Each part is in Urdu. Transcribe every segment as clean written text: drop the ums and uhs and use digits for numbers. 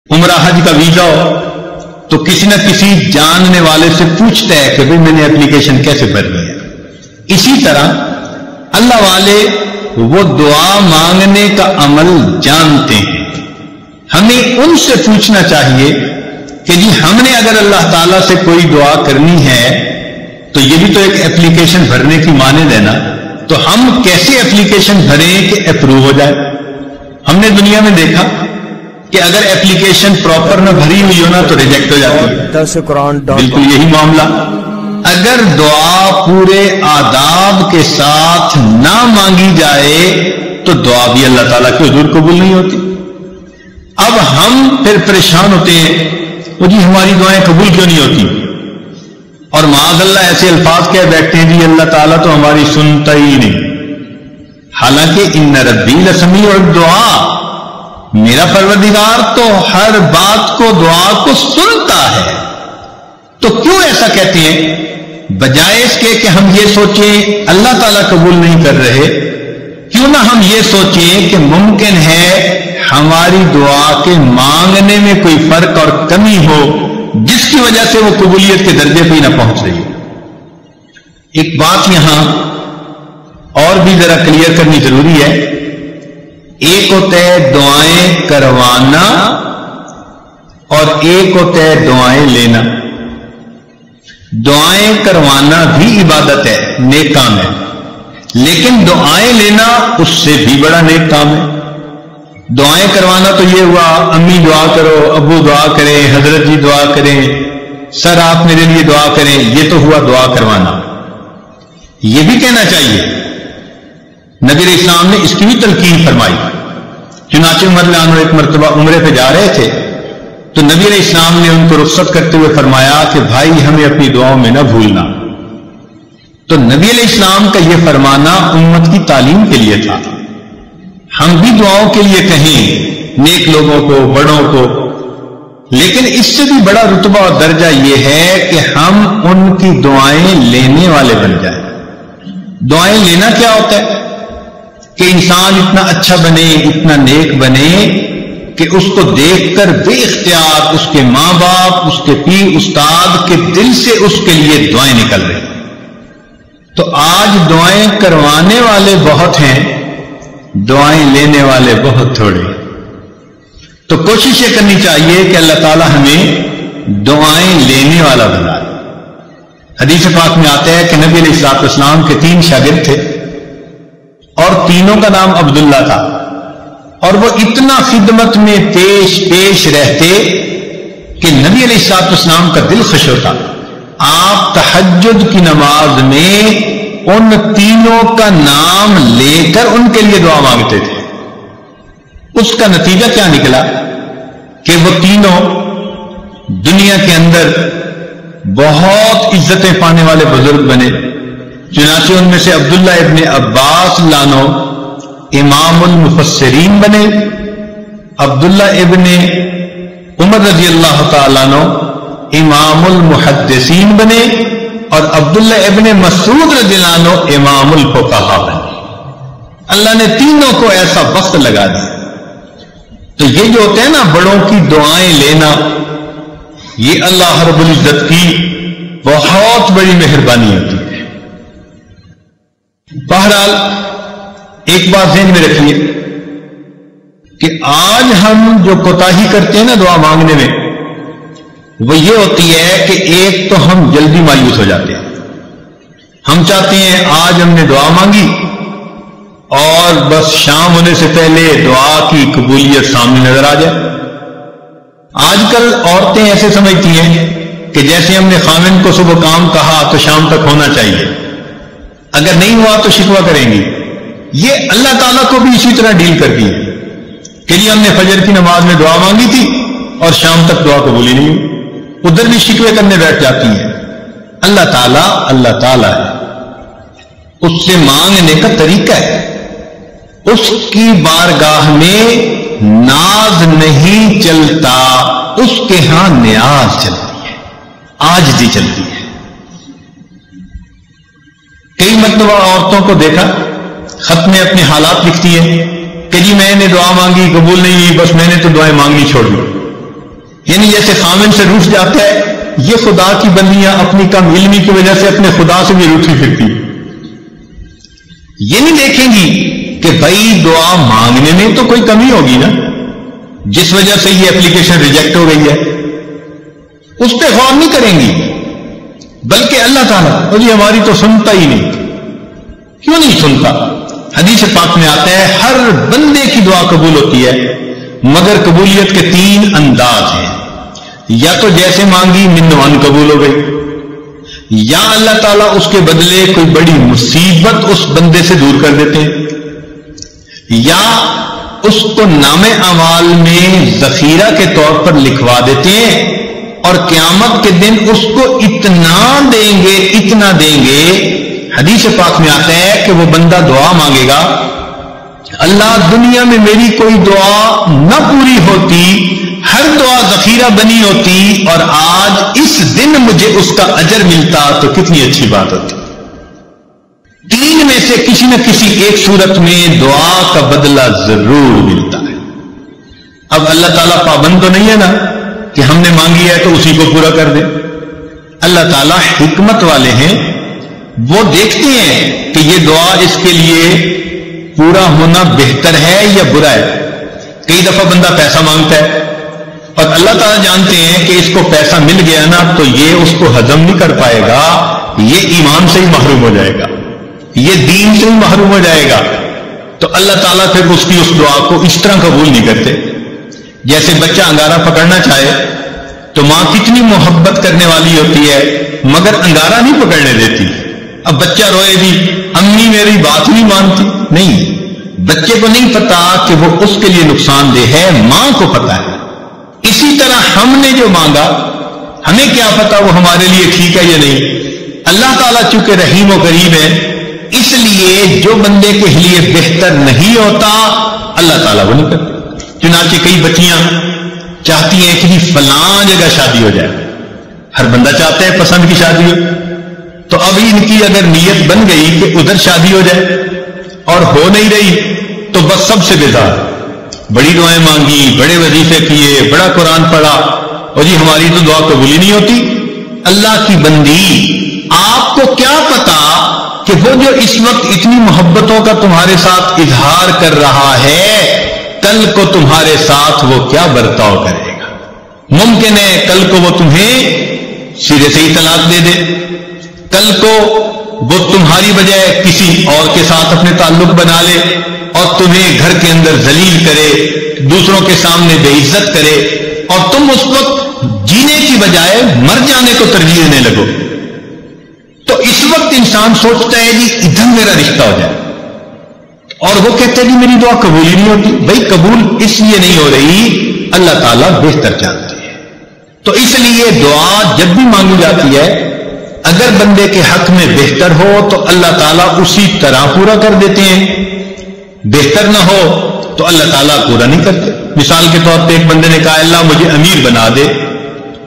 عمرہ حج کا ویزا ہو تو کسی نہ کسی جاننے والے سے پوچھتا ہے کہ بھئی میں نے اپلیکیشن کیسے بھرنی ہے. اسی طرح اللہ والے وہ دعا مانگنے کا عمل جانتے ہیں. ہمیں ان سے پوچھنا چاہیے کہ جی ہم نے اگر اللہ تعالیٰ سے کوئی دعا کرنی ہے تو یہ بھی تو ایک اپلیکیشن بھرنے کی مانند ہے نا، تو ہم کیسے اپلیکیشن بھریں کہ اپروو ہو جائے؟ ہم نے دنیا میں دیکھا کہ اگر اپلیکیشن پراپر نہ بھری ہوئی ہو نا تو ریجیکٹ ہو جاتی ہے. بالکل یہی معاملہ، اگر دعا پورے آداب کے ساتھ نہ مانگی جائے تو دعا بھی اللہ تعالیٰ کے حضور قبول نہیں ہوتی. اب ہم پھر پریشان ہوتے ہیں وہ جی ہماری دعائیں قبول کیوں نہیں ہوتی، اور معاذ اللہ ایسے الفاظ کہہ بیٹھتے ہیں جی اللہ تعالیٰ تو ہماری سنتا ہی نہیں. حالانکہ ان ربی لسمیع الدعاء، میرا پروردگار تو ہر بات کو دعا کو سنتا ہے. تو کیوں ایسا کہتے ہیں؟ بجائے اس کے کہ ہم یہ سوچیں اللہ تعالیٰ قبول نہیں کر رہے، کیوں نہ ہم یہ سوچیں کہ ممکن ہے ہماری دعا کے مانگنے میں کوئی فرق اور کمی ہو جس کی وجہ سے وہ قبولیت کے درجے پہ ہی نہ پہنچ رہی ہو. ایک بات یہاں اور بھی ذرا کلیئر کرنی ضروری ہے. ایک ہوتا ہے دعائیں کروانا اور ایک ہوتا ہے دعائیں لینا. دعائیں کروانا بھی عبادت ہے، نیک کام ہے، لیکن دعائیں لینا اس سے بھی بڑا نیک کام ہے. دعائیں کروانا تو یہ ہوا امی دعا کرو، ابو دعا کریں، حضرت جی دعا کریں، سر آپ میرے لیے دعا کریں، یہ تو ہوا دعا کروانا. یہ بھی کہنا چاہیے نبی علیہ السلام نے اس کی بھی تلقین فرمائی. چنانچہ عمر رضی اللہ عنہ ایک مرتبہ عمرے پہ جا رہے تھے تو نبی علیہ السلام نے ان کو رخصت کرتے ہوئے فرمایا کہ بھائی ہمیں اپنی دعاؤں میں نہ بھولنا. تو نبی علیہ السلام کا یہ فرمانا امت کی تعلیم کے لیے تھا. ہم بھی دعاؤں کے لیے کہیں نیک لوگوں کو، بڑوں کو، لیکن اس سے بھی بڑا رتبہ اور درجہ یہ ہے کہ ہم ان کی دعائیں لینے والے بن جائیں. دعائیں لینا کیا ہوتا ہے؟ کہ انسان اتنا اچھا بنے، اتنا نیک بنے کہ اس کو دیکھ کر بے اختیار اس کے ماں باپ، اس کے پیر استاد کے دل سے اس کے لیے دعائیں نکل رہی. تو آج دعائیں کروانے والے بہت ہیں، دعائیں لینے والے بہت تھوڑے. تو کوشش یہ کرنی چاہیے کہ اللہ تعالی ہمیں دعائیں لینے والا بنائے. حدیث پاک میں آتا ہے کہ نبی علیہ السلام کے 3 شاگرد تھے اور تینوں کا نام عبداللہ تھا، اور وہ اتنا خدمت میں پیش رہتے کہ نبی علیہ السلام کا دل خوش ہوتا. آپ تہجد کی نماز میں ان تینوں کا نام لے کر ان کے لیے دعا مانگتے تھے. اس کا نتیجہ کیا نکلا کہ وہ تینوں دنیا کے اندر بہت عزتیں پانے والے بزرگ بنے. چنانچہ ان میں سے عبداللہ ابن عباس لانو امام المفسرین بنے، عبداللہ ابن عمر رضی اللہ تعالیٰ عنہ امام المحدثین بنے، اور عبداللہ ابن مسعود رضی اللہ عنہ امام الفقہاء بنے. اللہ نے تینوں کو ایسا وقت لگا دیا. تو یہ جو ہوتا ہے نا بڑوں کی دعائیں لینا، یہ اللہ رب العزت کی بہت بڑی مہربانی ہوتی ہے. بہرحال ایک بات ذہن میں رکھیے کہ آج ہم جو کوتاہی کرتے ہیں نا دعا مانگنے میں، وہ یہ ہوتی ہے کہ ایک تو ہم جلدی مایوس ہو جاتے ہیں. ہم چاہتے ہیں آج ہم نے دعا مانگی اور بس شام ہونے سے پہلے دعا کی قبولیت سامنے نظر آ جائے. آج کل عورتیں ایسے سمجھتی ہیں کہ جیسے ہم نے خامن کو صبح کام کہا تو شام تک ہونا چاہیے، اگر نہیں ہوا تو شکوہ کریں گی. یہ اللہ تعالیٰ کو بھی اسی طرح ڈیل کرتی ہے کہ جی ہم نے فجر کی نماز میں دعا مانگی تھی اور شام تک دعا قبولی نہیں ہوئی، ادھر بھی شکوے کرنے بیٹھ جاتی ہیں. اللہ تعالیٰ ہے، اس سے مانگنے کا طریقہ ہے. اس کی بارگاہ میں ناز نہیں چلتا، اس کے ہاں نیاز چلتی ہے، عاجزی چلتی ہے. کئی مرتبہ عورتوں کو دیکھا خط میں اپنے حالات لکھتی ہے کہ جی میں نے دعا مانگی قبول نہیں ہوئی، بس میں نے تو دعائیں مانگنی چھوڑ دی. یعنی جیسے خامن سے روٹھ جاتا ہے، یہ خدا کی بندیاں اپنی کم علمی کی وجہ سے اپنے خدا سے بھی روٹھی پھرتی، یہ نہیں دیکھیں گی کہ بھائی دعا مانگنے میں تو کوئی کمی ہوگی نا جس وجہ سے یہ اپلیکیشن ریجیکٹ ہو گئی ہے، اس پہ غور نہیں کریں گی، بلکہ اللہ تعالیٰ جی ہماری تو سنتا ہی نہیں، کیوں نہیں سنتا؟ حدیث پاک میں آتا ہے ہر بندے کی دعا قبول ہوتی ہے، مگر قبولیت کے 3 انداز ہیں، یا تو جیسے مانگی منو ان قبول ہو گئی، یا اللہ تعالیٰ اس کے بدلے کوئی بڑی مصیبت اس بندے سے دور کر دیتے ہیں، یا اس کو نام اعمال میں ذخیرہ کے طور پر لکھوا دیتے ہیں، اور قیامت کے دن اس کو اتنا دیں گے، حدیث پاک میں آتا ہے کہ وہ بندہ دعا مانگے گا، اللہ دنیا میں میری کوئی دعا نہ پوری ہوتی، ہر دعا ذخیرہ بنی ہوتی، اور آج اس دن مجھے اس کا اجر ملتا تو کتنی اچھی بات ہوتی۔ 3 میں سے کسی نہ کسی ایک صورت میں دعا کا بدلہ ضرور ملتا ہے۔ اب اللہ تعالیٰ پابند تو نہیں ہے نا کہ ہم نے مانگی ہے تو اسی کو پورا کر دیں، اللہ تعالیٰ حکمت والے ہیں، وہ دیکھتے ہیں کہ یہ دعا اس کے لیے پورا ہونا بہتر ہے یا برا ہے۔ کئی دفعہ بندہ پیسہ مانگتا ہے اور اللہ تعالیٰ جانتے ہیں کہ اس کو پیسہ مل گیا نا تو یہ اس کو ہضم نہیں کر پائے گا، یہ ایمان سے ہی محروم ہو جائے گا، یہ دین سے ہی محروم ہو جائے گا، تو اللہ تعالیٰ پھر اس کی اس دعا کو اس طرح قبول نہیں کرتے۔ جیسے بچہ انگارہ پکڑنا چاہے تو ماں کتنی محبت کرنے والی ہوتی ہے مگر انگارہ نہیں پکڑنے دیتی، اب بچہ روئے بھی امی میری بات نہیں مانتی، نہیں، بچے کو نہیں پتا کہ وہ اس کے لیے نقصان دہ ہے، ماں کو پتا ہے۔ اسی طرح ہم نے جو مانگا ہمیں کیا پتا وہ ہمارے لیے ٹھیک ہے یا نہیں، اللہ تعالیٰ چونکہ رحیم و کریم ہے اس لیے جو بندے کے لیے بہتر نہیں ہوتا اللہ تعالیٰ وہ نہیں کرتا۔ چنانچہ کئی بچیاں چاہتی ہیں کہ فلاں جگہ شادی ہو جائے، ہر بندہ چاہتا ہے پسند کی شادی ہو، تو اب ان کی اگر نیت بن گئی کہ ادھر شادی ہو جائے اور ہو نہیں رہی تو بس سب سے بیزار، بڑی دعائیں مانگی، بڑے وظیفے کیے، بڑا قرآن پڑھا، اور جی ہماری تو دعا قبول ہی نہیں ہوتی۔ اللہ کی بندی، آپ کو کیا پتا کہ وہ جو اس وقت اتنی محبتوں کا تمہارے ساتھ اظہار کر رہا ہے کل کو تمہارے ساتھ وہ کیا برتاؤ کرے گا؟ ممکن ہے کل کو وہ تمہیں سرے سے ہی طلاق دے دے، کل کو وہ تمہاری بجائے کسی اور کے ساتھ اپنے تعلق بنا لے اور تمہیں گھر کے اندر ذلیل کرے، دوسروں کے سامنے بے عزت کرے، اور تم اس وقت جینے کی بجائے مر جانے کو ترجیح دینے لگو۔ تو اس وقت انسان سوچتا ہے جی ادھر میرا رشتہ ہو جائے، اور وہ کہتے ہیں جی میری دعا قبول ہی نہیں ہوتی۔ بھائی قبول اس لیے نہیں ہو رہی، اللہ تعالیٰ بہتر جانتے ہیں۔ تو اس لیے دعا جب بھی مانگی جاتی ہے اگر بندے کے حق میں بہتر ہو تو اللہ تعالیٰ اسی طرح پورا کر دیتے ہیں، بہتر نہ ہو تو اللہ تعالیٰ پورا نہیں کرتے۔ مثال کے طور پہ ایک بندے نے کہا اللہ مجھے امیر بنا دے،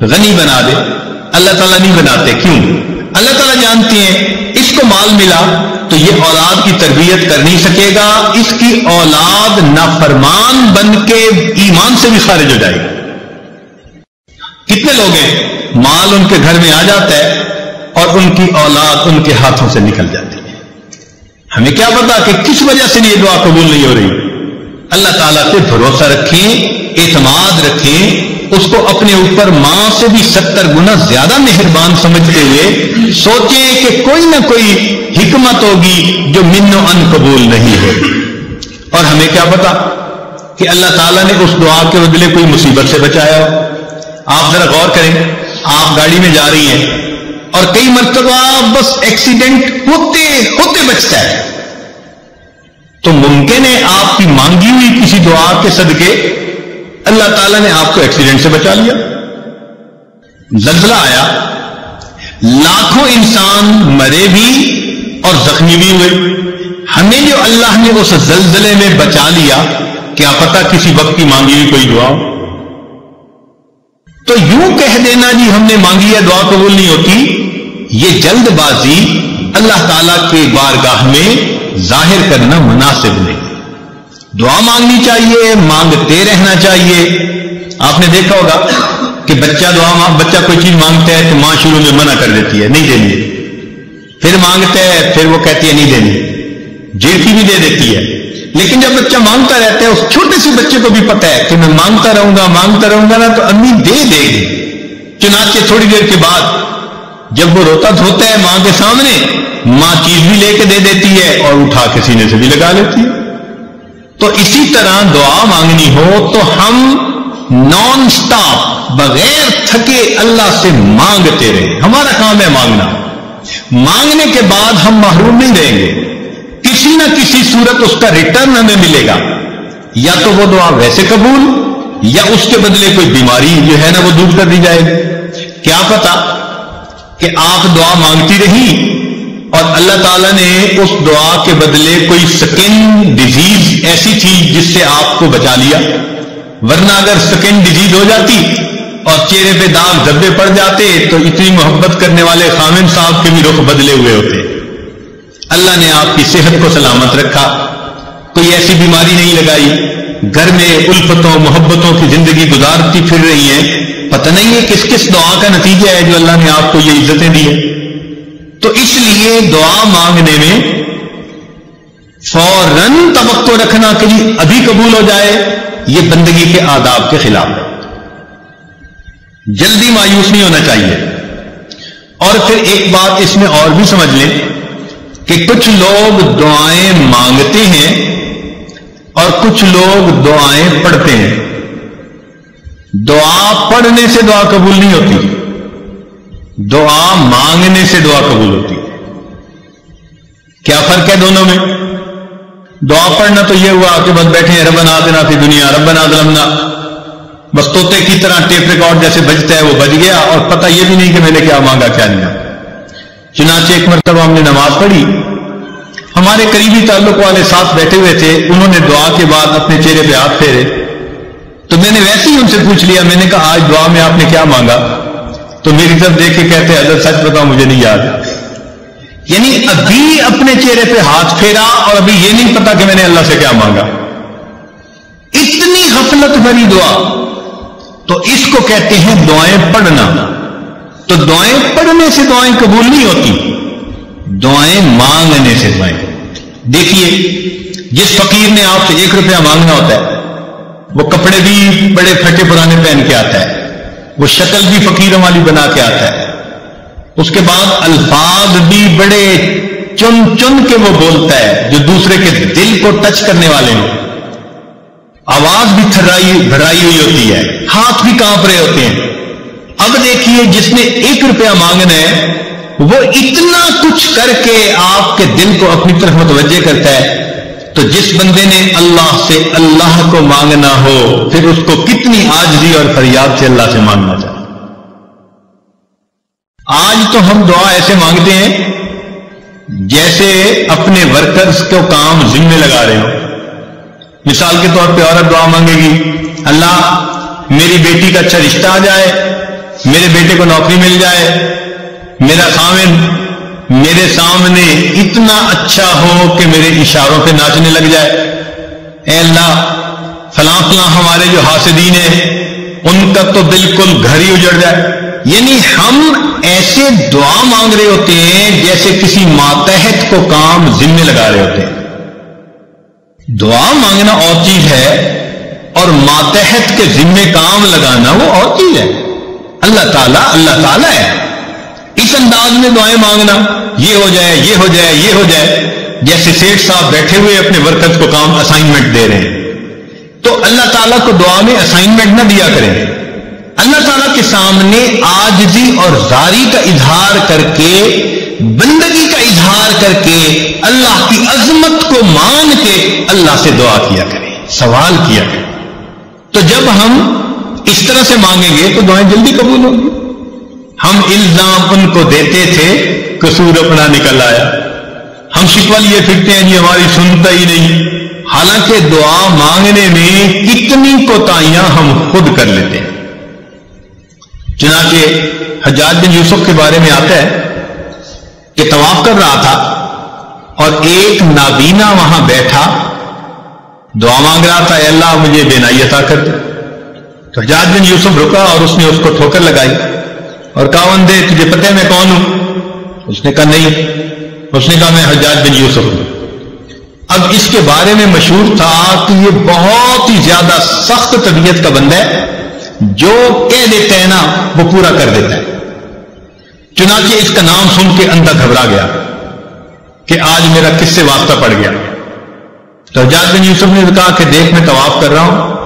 غنی بنا دے، اللہ تعالیٰ نہیں بناتے، کیوں؟ اللہ تعالیٰ جانتے ہیں اس کو مال ملا تو یہ اولاد کی تربیت کر نہیں سکے گا، اس کی اولاد نافرمان بن کے ایمان سے بھی خارج ہو جائے گی۔ کتنے لوگ ہیں مال ان کے گھر میں آ جاتا ہے اور ان کی اولاد ان کے ہاتھوں سے نکل جاتی ہے، ہمیں کیا پتا کہ کس وجہ سے یہ دعا قبول نہیں ہو رہی۔ اللہ تعالیٰ پہ بھروسہ رکھیں، اعتماد رکھیں، اس کو اپنے اوپر ماں سے بھی 70 گنا زیادہ مہربان سمجھتے ہوئے سوچیں کہ کوئی نہ کوئی حکمت ہوگی جو من و ان قبول نہیں ہوگی۔ اور ہمیں کیا پتا کہ اللہ تعالیٰ نے اس دعا کے بدلے کوئی مصیبت سے بچایا ہو۔ آپ ذرا غور کریں، آپ گاڑی میں جا رہی ہیں اور کئی مرتبہ بس ایکسیڈنٹ ہوتے ہوتے بچتا ہے، تو ممکن ہے آپ کی مانگی ہوئی کسی دعا کے صدقے اللہ تعالیٰ نے آپ کو ایکسیڈنٹ سے بچا لیا۔ زلزلہ آیا، لاکھوں انسان مرے بھی اور زخمی بھی ہوئے، ہمیں جو اللہ نے اس زلزلے میں بچا لیا کیا پتا کسی وقت کی مانگی ہوئی کوئی دعا ہو۔ تو یوں کہہ دینا جی ہم نے مانگی ہے دعا قبول نہیں ہوتی، یہ جلد بازی اللہ تعالیٰ کے بارگاہ میں ظاہر کرنا مناسب نہیں۔ دعا مانگنی چاہیے، مانگتے رہنا چاہیے۔ آپ نے دیکھا ہوگا کہ بچہ کوئی چیز مانگتا ہے تو ماں شروع میں منع کر دیتی ہے، نہیں دینی، پھر مانگتا ہے پھر وہ کہتی ہے نہیں دینی، جیڑتی بھی دے دیتی ہے۔ لیکن جب بچہ مانگتا رہتا ہے، اس چھوٹے سے بچے کو بھی پتا ہے کہ میں مانگتا رہوں گا نا تو امی دے دے گی۔ چنانچہ تھوڑی دیر کے بعد جب وہ روتا دھوتا ہے ماں کے سامنے، ماں چیز بھی لے کے دے دیتی ہے اور اٹھا کے سینے سے بھی لگا لیتی ہے۔ تو اسی طرح دعا مانگنی ہو تو ہم نان سٹاپ بغیر تھکے اللہ سے مانگتے رہیں۔ ہمارا کام ہے مانگنا، مانگنے کے بعد ہم محروم نہیں رہیں گے، کسی نہ کسی صورت اس کا ریٹرن ہمیں ملے گا، یا تو وہ دعا ویسے قبول، یا اس کے بدلے کوئی بیماری جو ہے نا وہ دور کر دی جائے گی۔ کیا پتا کہ آپ دعا مانگتی رہی اور اللہ تعالیٰ نے اس دعا کے بدلے کوئی سکن ڈیزیز ایسی تھی جس سے آپ کو بچا لیا، ورنہ اگر سکن ڈیزیز ہو جاتی اور چہرے پہ داغ دھبے پڑ جاتے تو اتنی محبت کرنے والے خامن صاحب کے بھی رخ بدلے ہوئے ہوتے۔ اللہ نے آپ کی صحت کو سلامت رکھا، کوئی ایسی بیماری نہیں لگائی، گھر میں الفتوں محبتوں کی زندگی گزارتی پھر رہی ہیں، پتہ نہیں ہے کس کس دعا کا نتیجہ ہے جو اللہ نے آپ کو یہ عزتیں دی ہیں۔ تو اس لیے دعا مانگنے میں فوراً توقع رکھنا کہ جی ابھی قبول ہو جائے، یہ بندگی کے آداب کے خلاف ہے۔ جلدی مایوس نہیں ہونا چاہیے۔ اور پھر ایک بات اس میں اور بھی سمجھ لیں کہ کچھ لوگ دعائیں مانگتے ہیں اور کچھ لوگ دعائیں پڑھتے ہیں۔ دعا پڑھنے سے دعا قبول نہیں ہوتی، دعا مانگنے سے دعا قبول ہوتی ہے۔ کیا فرق ہے دونوں میں؟ دعا پڑھنا تو یہ ہوا کہ بس بیٹھے ہیں ربنا آتنا فی دنیا ربنا ظلمنا، بس طوطے کی طرح ٹیپ ریکارڈ جیسے بجتا ہے وہ بج گیا اور پتہ یہ بھی نہیں کہ میں نے کیا مانگا کیا نہیں۔ چنانچہ ایک مرتبہ ہم نے نماز پڑھی، ہمارے قریبی تعلق والے ساتھ بیٹھے ہوئے تھے، انہوں نے دعا کے بعد اپنے چہرے پہ ہاتھ پھیرے تو میں نے ویسے ہی ان سے پوچھ لیا، میں نے کہا آج دعا میں آپ نے کیا مانگا؟ تو میری طرف دیکھ کے کہتے حضرت سچ بتاؤ مجھے نہیں یاد۔ یعنی ابھی اپنے چہرے پہ ہاتھ پھیرا اور ابھی یہ نہیں پتا کہ میں نے اللہ سے کیا مانگا۔ اتنی غفلت بھری دعا، تو اس کو کہتے ہیں دعائیں پڑھنا۔ تو دعائیں پڑھنے سے دعائیں قبول نہیں ہوتی، دعائیں مانگنے سے دعائیں۔ دیکھیے جس فقیر نے آپ سے 1 روپیہ مانگنا ہوتا ہے، وہ کپڑے بھی بڑے پھٹے پرانے پہن کے آتا ہے، وہ شکل بھی فقیروں والی بنا کے آتا ہے، اس کے بعد الفاظ بھی بڑے چن چن کے وہ بولتا ہے جو دوسرے کے دل کو ٹچ کرنے والے ہوں، آواز بھی بھرائی ہوئی ہوتی ہے، ہاتھ بھی کانپ رہے ہوتے ہیں۔ اب دیکھیے جس نے 1 روپیہ مانگنا ہے وہ اتنا کچھ کر کے آپ کے دل کو اپنی طرف متوجہ کرتا ہے، تو جس بندے نے اللہ سے اللہ کو مانگنا ہو پھر اس کو کتنی عاجزی اور فریاد سے اللہ سے مانگنا چاہیے۔ آج تو ہم دعا ایسے مانگتے ہیں جیسے اپنے ورکرز کو کام ذمہ لگا رہے ہو۔ مثال کے طور پہ عورت دعا مانگے گی، اللہ میری بیٹی کا اچھا رشتہ آ جائے، میرے بیٹے کو نوکری مل جائے، میرا خاوند میرے سامنے اتنا اچھا ہو کہ میرے اشاروں پہ ناچنے لگ جائے، اے اللہ فلاں فلاں ہمارے جو حاسدین ہیں ان کا تو بالکل گھر ہی اجڑ جائے۔ یعنی ہم ایسے دعا مانگ رہے ہوتے ہیں جیسے کسی ماتحت کو کام ذمہ لگا رہے ہوتے ہیں۔ دعا مانگنا اور چیز ہے اور ماتحت کے ذمہ کام لگانا وہ اور چیز ہے۔ اللہ تعالیٰ ہے۔ اس انداز میں دعائیں مانگنا، یہ ہو جائے یہ ہو جائے یہ ہو جائے، جیسے سیٹھ صاحب بیٹھے ہوئے اپنے ورکرز کو کام اسائنمنٹ دے رہے ہیں، تو اللہ تعالیٰ کو دعا میں اسائنمنٹ نہ دیا کریں۔ اللہ تعالیٰ کے سامنے عاجزی اور زاری کا اظہار کر کے، بندگی کا اظہار کر کے، اللہ کی عظمت کو مان کے اللہ سے دعا کیا کریں، سوال کیا کریں۔ تو جب ہم اس طرح سے مانگیں گے تو دعائیں جلدی قبول ہوں گی۔ ہم الزام ان کو دیتے تھے، قصور اپنا نکل آیا، ہم شکوہ لیے پھرتے ہیں جی ہماری سنتا ہی نہیں، حالانکہ دعا مانگنے میں کتنی کوتاہیاں ہم خود کر لیتے ہیں۔ چنانچہ حجاج بن یوسف کے بارے میں آتا ہے کہ طواف کر رہا تھا اور ایک نابینا وہاں بیٹھا دعا مانگ رہا تھا، اے اللہ مجھے بینائی عطا کر دے۔ تو حجاج بن یوسف رکا اور اس نے اس کو ٹھوکر لگائی اور کہا اندھے تجھے پتہ ہے میں کون ہوں؟ اس نے کہا نہیں. اس نے کہا میں حجاج بن یوسف ہوں. اب اس کے بارے میں مشہور تھا کہ یہ بہت ہی زیادہ سخت طبیعت کا بندہ ہے، جو کہہ دیتا ہے نا وہ پورا کر دیتا ہے. چنانچہ اس کا نام سن کے اندھا گھبرا گیا کہ آج میرا کس سے واسطہ پڑ گیا. تو حجاج بن یوسف نے کہا کہ دیکھ میں طواف کر رہا ہوں،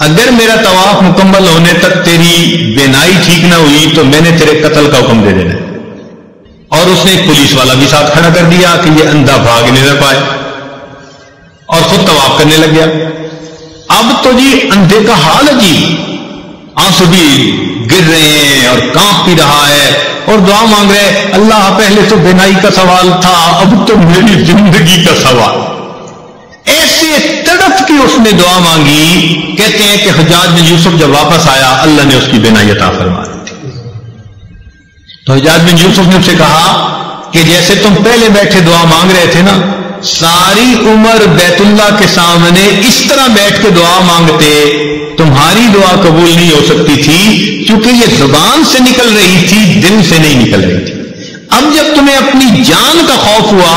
اگر میرا طواف مکمل ہونے تک تیری بینائی ٹھیک نہ ہوئی تو میں نے تیرے قتل کا حکم دے دینا. اور اس نے ایک پولیس والا بھی ساتھ کھڑا کر دیا کہ یہ اندھا بھاگنے نہ پائے، اور خود طواف کرنے لگ گیا. اب تو جی اندھے کا حال عجیب، آنسو بھی گر رہے ہیں اور کانپ بھی رہا ہے اور دعا مانگ رہے اللہ پہلے تو بینائی کا سوال تھا، اب تو میری زندگی کا سوال. ایسے تڑپ کی اس نے دعا مانگی. کہتے ہیں کہ حجاج بن یوسف جب واپس آیا اللہ نے اس کی بینائی عطا فرما دی. تو حجاج بن یوسف نے اسے کہا کہ جیسے تم پہلے بیٹھے دعا مانگ رہے تھے نا، ساری عمر بیت اللہ کے سامنے اس طرح بیٹھ کے دعا مانگتے تمہاری دعا قبول نہیں ہو سکتی تھی، کیونکہ یہ زبان سے نکل رہی تھی، دل سے نہیں نکل رہی تھی. اب جب تمہیں اپنی جان کا خوف ہوا،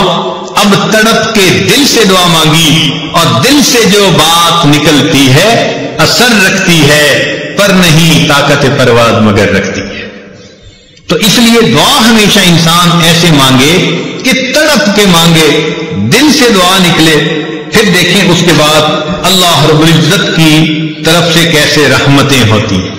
اب تڑپ کے دل سے دعا مانگی، اور دل سے جو بات نکلتی ہے اثر رکھتی ہے، پر نہیں طاقت پرواز مگر رکھتی ہے. تو اس لیے دعا ہمیشہ انسان ایسے مانگے کہ تڑپ کے مانگے، دل سے دعا نکلے. پھر دیکھیں اس کے بعد اللہ رب العزت کی طرف سے کیسے رحمتیں ہوتی ہیں.